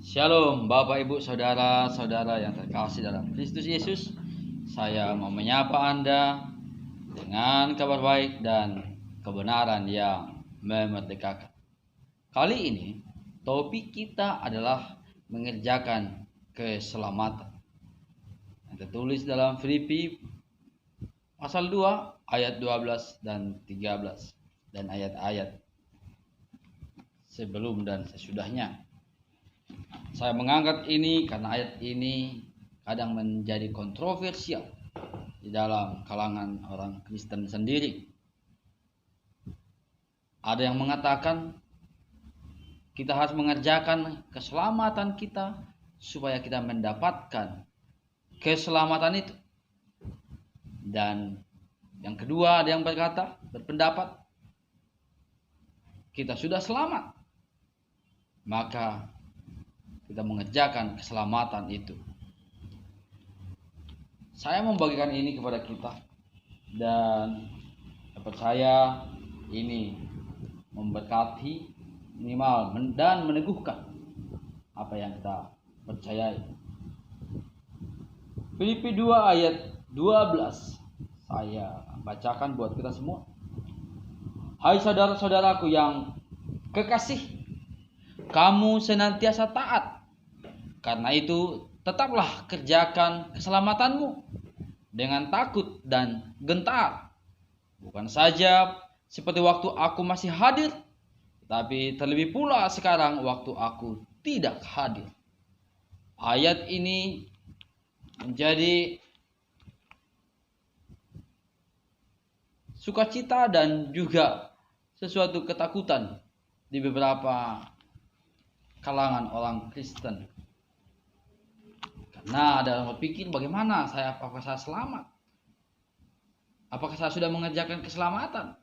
Shalom Bapak Ibu Saudara-saudara yang terkasih dalam Kristus Yesus. Saya mau menyapa Anda dengan kabar baik dan kebenaran yang memerdekakan. Kali ini topik kita adalah mengerjakan keselamatan, yang tertulis dalam Filipi pasal 2 ayat 12 dan 13 dan ayat-ayat sebelum dan sesudahnya. Saya mengangkat ini karena ayat ini kadang menjadi kontroversial di dalam kalangan orang Kristen sendiri. Ada yang mengatakan kita harus mengerjakan keselamatan kita supaya kita mendapatkan keselamatan itu. Dan yang kedua, ada yang berpendapat kita sudah selamat, maka kita mengerjakan keselamatan itu. Saya membagikan ini kepada kita dan percaya ini memberkati minimal dan meneguhkan apa yang kita percayai. Filipi 2 ayat 12 saya bacakan buat kita semua. Hai saudara-saudaraku yang kekasih, kamu senantiasa taat. Karena itu, tetaplah kerjakan keselamatanmu dengan takut dan gentar. Bukan saja seperti waktu aku masih hadir, tapi terlebih pula sekarang waktu aku tidak hadir. Ayat ini menjadi sukacita dan juga sesuatu ketakutan di beberapa kalangan orang Kristen. Karena ada orang berpikir, bagaimana apakah saya selamat? Apakah saya sudah mengerjakan keselamatan?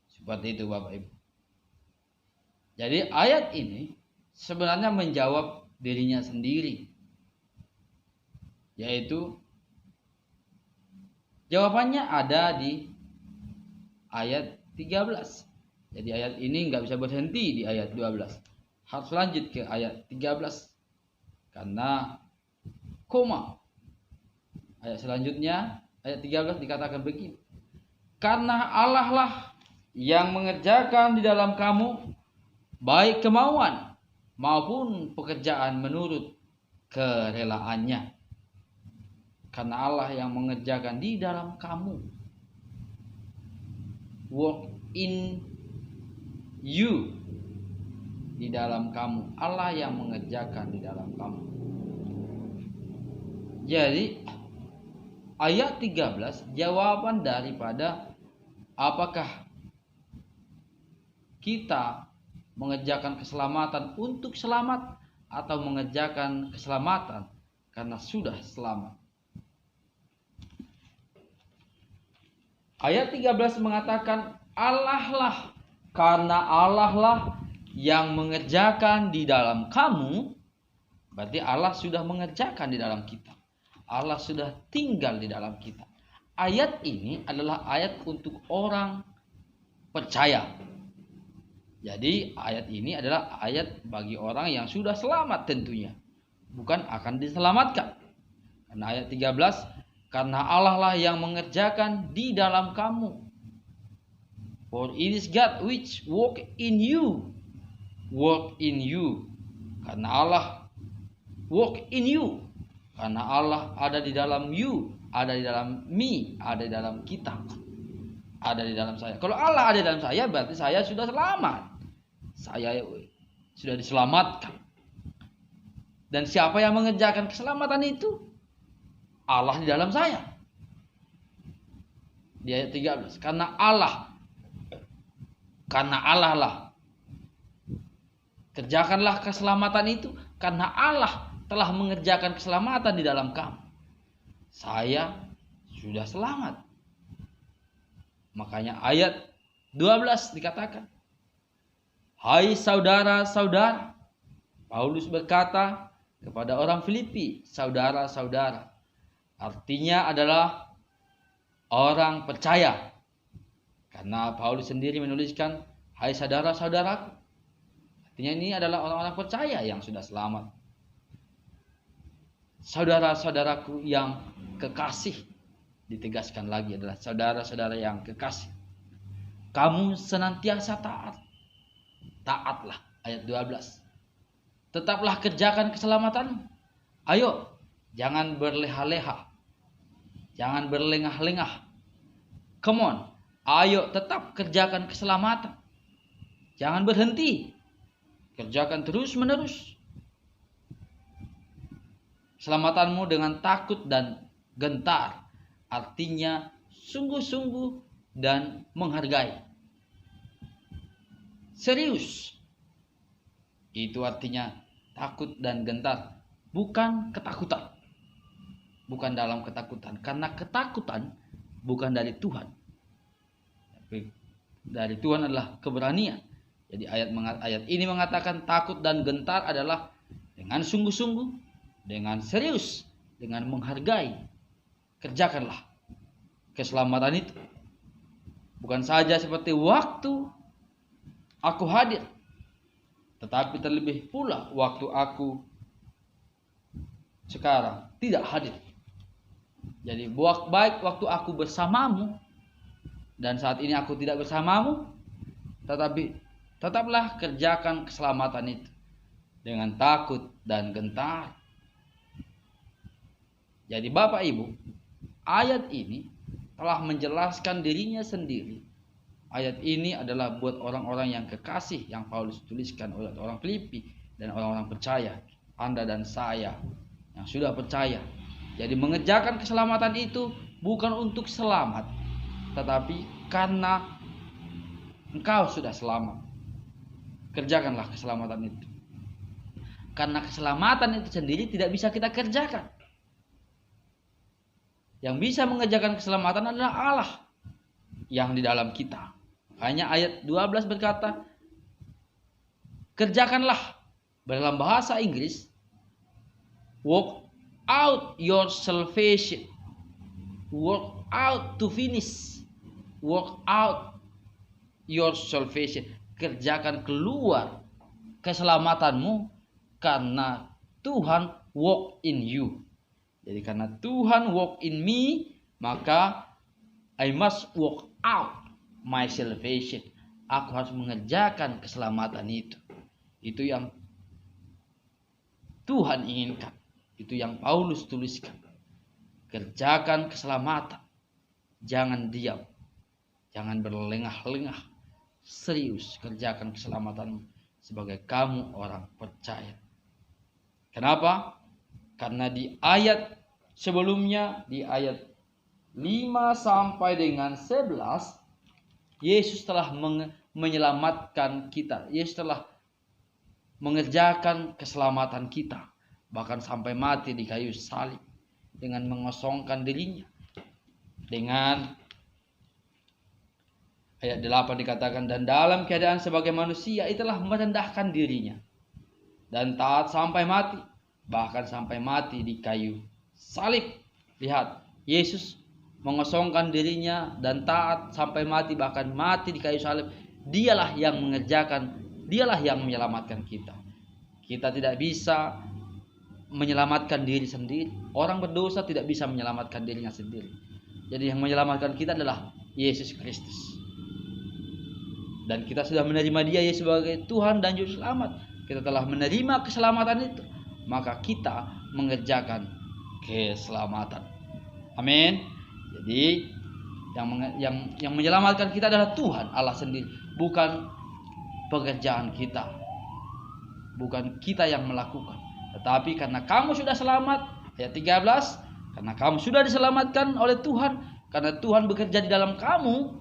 Seperti itu Bapak Ibu. Jadi ayat ini sebenarnya menjawab dirinya sendiri. Yaitu jawabannya ada di ayat 13. Jadi ayat ini nggak bisa berhenti di ayat 12. Harus lanjut ke ayat 13. Karena koma. Ayat selanjutnya, ayat 13 dikatakan begini. Karena Allah lah yang mengerjakan di dalam kamu baik kemauan maupun pekerjaan menurut kerelaannya. Karena Allah yang mengerjakan di dalam kamu. Work in you. Di dalam kamu. Allah yang mengerjakan di dalam kamu. Jadi ayat 13 jawaban daripada apakah kita mengerjakan keselamatan untuk selamat atau mengerjakan keselamatan karena sudah selamat. Ayat 13 mengatakan Allah lah, karena Allah lah yang mengerjakan di dalam kamu, berarti Allah sudah mengerjakan di dalam kita. Allah sudah tinggal di dalam kita. Ayat ini adalah ayat untuk orang percaya. Jadi ayat ini adalah ayat bagi orang yang sudah selamat tentunya. Bukan akan diselamatkan. Karena ayat 13, karena Allah lah yang mengerjakan di dalam kamu. For it is God which work in you. Work in you. Karena Allah work in you. Karena Allah ada di dalam you, ada di dalam me, ada di dalam kita, ada di dalam saya. Kalau Allah ada di dalam saya, berarti saya sudah selamat. Saya sudah diselamatkan. Dan siapa yang mengerjakan keselamatan itu? Allah di dalam saya. Di ayat 13. Karena Allah lah. Kerjakanlah keselamatan itu karena Allah telah mengerjakan keselamatan di dalam kamu. Saya sudah selamat. Makanya ayat 12 dikatakan, hai saudara-saudara, Paulus berkata kepada orang Filipi, saudara-saudara. Artinya adalah orang percaya. Karena Paulus sendiri menuliskan, hai saudara-saudaraku. Artinya ini adalah orang-orang percaya yang sudah selamat. Saudara-saudaraku yang kekasih, ditegaskan lagi adalah saudara-saudara yang kekasih, kamu senantiasa taat. Taatlah, ayat 12. Tetaplah kerjakan keselamatan. Ayo, jangan berleha-leha. Jangan berlengah-lengah. Come on, ayo tetap kerjakan keselamatan. Jangan berhenti. Kerjakan terus-menerus. Keselamatanmu dengan takut dan gentar. Artinya sungguh-sungguh dan menghargai. Serius. Itu artinya takut dan gentar. Bukan ketakutan. Bukan dalam ketakutan. Karena ketakutan bukan dari Tuhan. Tapi dari Tuhan adalah keberanian. Jadi ayat ini mengatakan takut dan gentar adalah dengan sungguh-sungguh, dengan serius, dengan menghargai. Kerjakanlah keselamatan itu. Bukan saja seperti waktu aku hadir, tetapi terlebih pula waktu aku sekarang tidak hadir. Jadi baik waktu aku bersamamu dan saat ini aku tidak bersamamu, tetapi tetaplah kerjakan keselamatan itu dengan takut dan gentar. Jadi Bapak Ibu, ayat ini telah menjelaskan dirinya sendiri. Ayat ini adalah buat orang-orang yang kekasih yang Paulus tuliskan oleh orang Filipi dan orang-orang percaya, Anda dan saya yang sudah percaya. Jadi mengerjakan keselamatan itu bukan untuk selamat, tetapi karena engkau sudah selamat. Kerjakanlah keselamatan itu. Karena keselamatan itu sendiri tidak bisa kita kerjakan. Yang bisa mengerjakan keselamatan adalah Allah yang di dalam kita. Hanya ayat 12 berkata, kerjakanlah, dalam bahasa Inggris, work out your salvation. Work out to finish. Work out your salvation. Kerjakan keluar keselamatanmu karena Tuhan work in you. Jadi karena Tuhan work in me, maka I must work out my salvation. Aku harus mengerjakan keselamatan itu. Itu yang Tuhan inginkan. Itu yang Paulus tuliskan. Kerjakan keselamatan. Jangan diam. Jangan berlengah-lengah. Serius kerjakan keselamatanmu sebagai kamu orang percaya. Kenapa? Karena di ayat sebelumnya, di ayat 5 sampai dengan 11, Yesus telah menyelamatkan kita. Yesus telah mengerjakan keselamatan kita. Bahkan sampai mati di kayu salib. Dengan mengosongkan dirinya. Dengan ayat 8 dikatakan, dan dalam keadaan sebagai manusia itulah merendahkan dirinya. Dan taat sampai mati. Bahkan sampai mati di kayu salib. Lihat, Yesus mengosongkan dirinya dan taat sampai mati, bahkan mati di kayu salib. Dialah yang mengerjakan, dialah yang menyelamatkan kita. Kita tidak bisa menyelamatkan diri sendiri. Orang berdosa tidak bisa menyelamatkan dirinya sendiri. Jadi yang menyelamatkan kita adalah Yesus Kristus. Dan kita sudah menerima Dia sebagai Tuhan dan Juru Selamat. Kita telah menerima keselamatan itu. Maka kita mengerjakan keselamatan. Amin. Jadi yang menyelamatkan kita adalah Tuhan Allah sendiri, bukan pekerjaan kita. Bukan kita yang melakukan. Tetapi karena kamu sudah selamat, ayat 13, karena kamu sudah diselamatkan oleh Tuhan, karena Tuhan bekerja di dalam kamu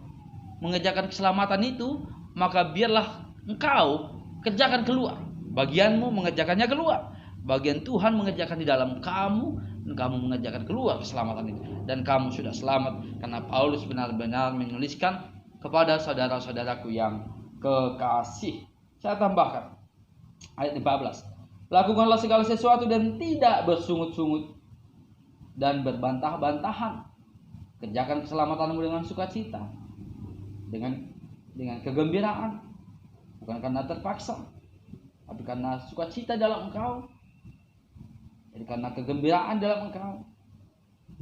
mengerjakan keselamatan itu, maka biarlah engkau kerjakan keluar. Bagianmu mengerjakannya keluar. Bagian Tuhan mengerjakan di dalam kamu, dan kamu mengerjakan keluar keselamatan itu. Dan kamu sudah selamat karena Paulus benar-benar menuliskan kepada saudara-saudaraku yang kekasih. Saya tambahkan ayat 14. Lakukanlah segala sesuatu dan tidak bersungut-sungut dan berbantah-bantahan. Kerjakan keselamatanmu dengan sukacita, dengan kegembiraan, bukan karena terpaksa, tapi karena sukacita dalam engkau. Jadi karena kegembiraan dalam engkau,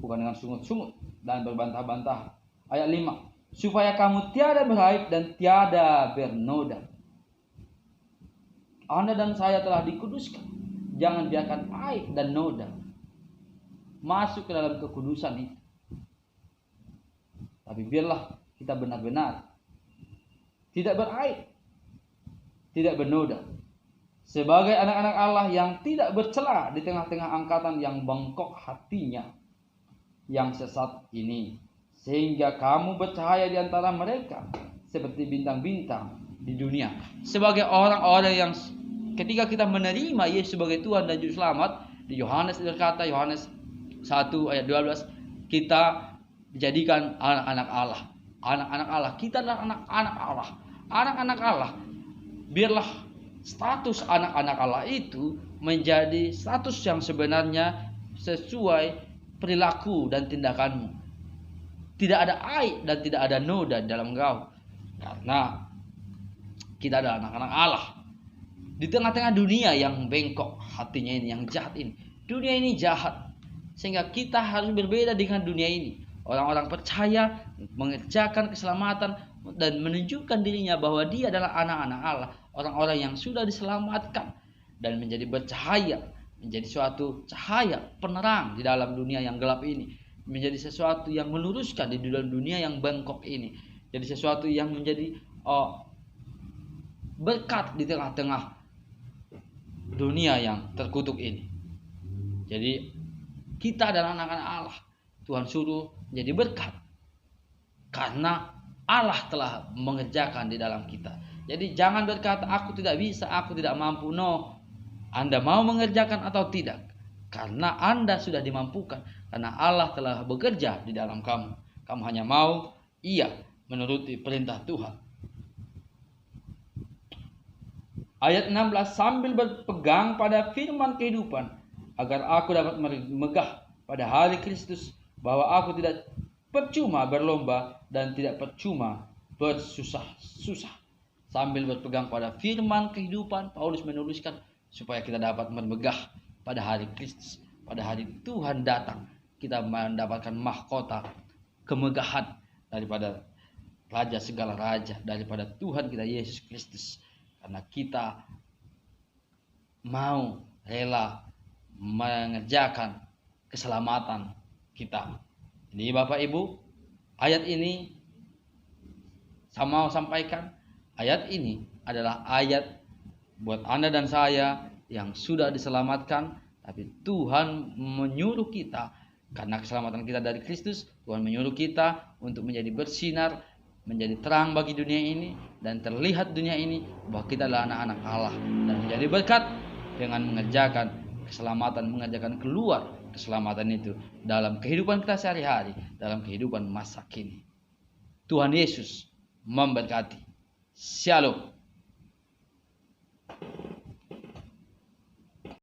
bukan dengan sungut-sungut dan berbantah-bantah. Ayat 5, supaya kamu tiada beraib dan tiada bernoda. Anda dan saya telah dikuduskan. Jangan biarkan aib dan noda masuk ke dalam kekudusan itu. Tapi biarlah kita benar-benar tidak beraib, tidak bernoda, sebagai anak-anak Allah yang tidak bercela di tengah-tengah angkatan yang bengkok hatinya, yang sesat ini, sehingga kamu bercahaya di antara mereka seperti bintang-bintang di dunia. Sebagai orang-orang yang ketika kita menerima Yesus sebagai Tuhan dan Juru Selamat, di Yohanes berkata, Yohanes 1 ayat 12, kita dijadikan anak-anak Allah. Anak-anak Allah, kita adalah anak-anak Allah. Anak-anak Allah, biarlah status anak-anak Allah itu menjadi status yang sebenarnya sesuai perilaku dan tindakanmu. Tidak ada aib dan tidak ada noda dalam engkau, karena kita adalah anak-anak Allah. Di tengah-tengah dunia yang bengkok hatinya ini, yang jahat ini. Dunia ini jahat, sehingga kita harus berbeda dengan dunia ini. Orang-orang percaya mengerjakan keselamatan dan menunjukkan dirinya bahwa dia adalah anak-anak Allah. Orang-orang yang sudah diselamatkan dan menjadi bercahaya, menjadi suatu cahaya penerang di dalam dunia yang gelap ini, menjadi sesuatu yang meluruskan di dalam dunia yang bengkok ini, jadi sesuatu yang menjadi berkat di tengah-tengah dunia yang terkutuk ini. Jadi kita adalah anak-anak Allah. Tuhan suruh menjadi berkat karena Allah telah mengerjakan di dalam kita. Jadi jangan berkata aku tidak bisa, aku tidak mampu. No, Anda mau mengerjakan atau tidak, karena Anda sudah dimampukan, karena Allah telah bekerja di dalam kamu. Kamu hanya mau menuruti perintah Tuhan. Ayat 16, sambil berpegang pada firman kehidupan, agar aku dapat megah pada hari Kristus, bahwa aku tidak percuma berlomba dan tidak percuma bersusah-susah. Sambil berpegang pada firman kehidupan, Paulus menuliskan supaya kita dapat bermegah pada hari Kristus, pada hari Tuhan datang, kita mendapatkan mahkota kemegahan daripada Raja segala raja, daripada Tuhan kita Yesus Kristus. Karena kita mau rela mengerjakan keselamatan kita. Jadi Bapak Ibu, ayat ini saya mau sampaikan, ayat ini adalah ayat buat Anda dan saya yang sudah diselamatkan, tapi Tuhan menyuruh kita, karena keselamatan kita dari Kristus, Tuhan menyuruh kita untuk menjadi bersinar, menjadi terang bagi dunia ini, dan terlihat dunia ini bahwa kita adalah anak-anak Allah, dan menjadi berkat dengan mengerjakan keselamatan, mengerjakan keluar keselamatan itu dalam kehidupan kita sehari-hari, dalam kehidupan masa kini. Tuhan Yesus memberkati. Shalom.